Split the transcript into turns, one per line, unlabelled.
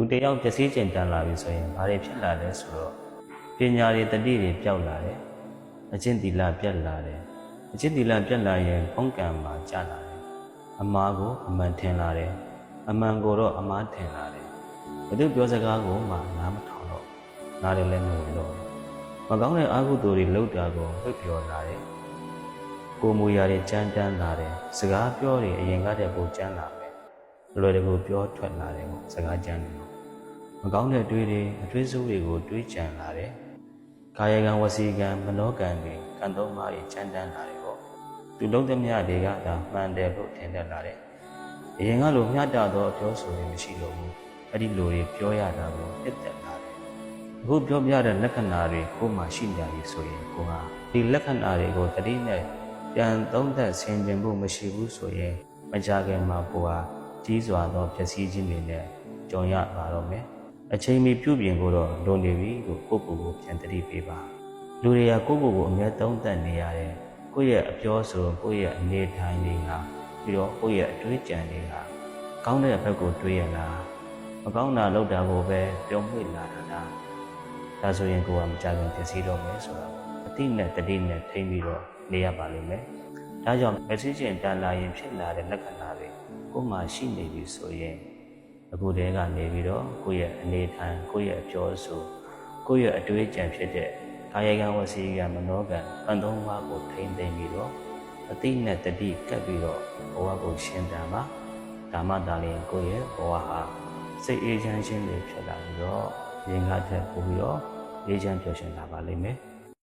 လူတယောက်ပျက်စီးကျင်တန်လာပြီဆိုရင်ဘာတွေဖြစ်လာလဲဆိုတော့ပညာတွေတတိတွေပျောက်လာတယ်အကျင့်သီလပြတ်လာတယ်အကျင့်သီလပြတ်လာရင်ဘုံကံမှာကျလာတယ်အမှားကိုအမှန်ထင်လာတယ်အမှန်ကိုတော့အမှားထင်လာတယ်ဘသူပြောစကားကိုမှနားမထောင်တော့နားလည်းလည်းမဝင်တော့မကောင်းတဲ့အာဟုသူတွေလှုပ်တာကိုဝှက်ပြောလာတယ်ကိုမူရာတွေကြမ်းတမ်းလာတယ်စကားပြောတွေအရင်ကတည်းကပိုကြမ်းလာမယ်လွယ်တကူပြောထွက်လာတယ်စကားကြမ်းတယ်မကောင်းတဲ့တွေးတွေအတွေးစိုးတွေကိုတွေးကြံလာတယ်ကာယကံဝစီကံမနောကံတွေကံသုံးပါးတွေကြမ်းတမ်းလာတယ်ပေါ့သူလုံးသမျှတွေကဒါမှန်တယ်လို့ထင်တတ်လာတယ်အရင်ကလိုမျှတသောအပြောဆိုရင်မရှိတော့ဘူးအဲ့ဒီလိုတွေပြောရတာကိုနှစ်သက်လာတယ်အခုပြောပြတဲ့လက္ခဏာတွေကိုမှရှိနေပြီဆိုရင်ကိုကဒီလက္ခဏာတွေကိုတတိနဲ့ပြန်သုံးသပ်ဆင်ခြင်ဖို့မရှိဘူးဆိုရင်မကြခင်မှာကိုကကြီးစွာသောပျက်စီးခြင်းတွေနဲ့ကြုံရပါတော့မယ်အချိန်မီပြုပြင်ဖို့တော့လိုနေပြီလို့ကိုယ့်ကိုယ်ကိုပြန်တတိပေးပါလူတွေကကိုယ့်ကိုယ်ကိုအမြဲသုံးသပ်နေရတယ်ကိုယ့်ရဲ့အပြောဆိုကိုယ့်ရဲ့အနေထိုင်တွေဟာပြီးတော့ကိုယ့်ရဲ့အတွေးကြံတွေဟာကောင်းတဲ့ဘက်ကိုတွေးရလားမကောင်းတာလုပ်တာကိုပဲပြုံးမိလာတာလားဒါဆိုရင်ကိုယ်ကမကြခင်ပျက်စီးတော့မယ်ဆိုတော့အတိနဲ့တတိနဲ့ထိမ့်ပြီးတော့နေရပါလိမ့်မယ်ဒါကြောင့်မသိချင်တန်လာရင်ဖြစ်လာတဲ့လက္ခဏာတွေကိုယ်မှရှိနေပြီဆိုရင်အခုတည်းကနေပြီးတော့ကိုယ့်ရဲ့အနေထိုင်ကိုယ့်ရဲ့အပြောဆိုကိုယ့်ရဲ့အတွေးကြံဖြစ်တဲ့ကာယကံဝစီကံမနောကံအသုံးပါးကိုထိမ့်သိမ့်ပြီးတော့အတိနဲ့တတိကပ်ပြီးတော့ဘဝကိုရှင်းတန်ပါဒါမှသာလျှင်ကိုယ့်ရဲ့ဘဝဟာစိတ်အေးချမ်းခြင်းတွေဖြစ်လာပြီးတော့ရင်ကားထက်ပိုပြီးတော့အေးချမ်းပျော်ရွှင်လာပါလိမ့်မယ်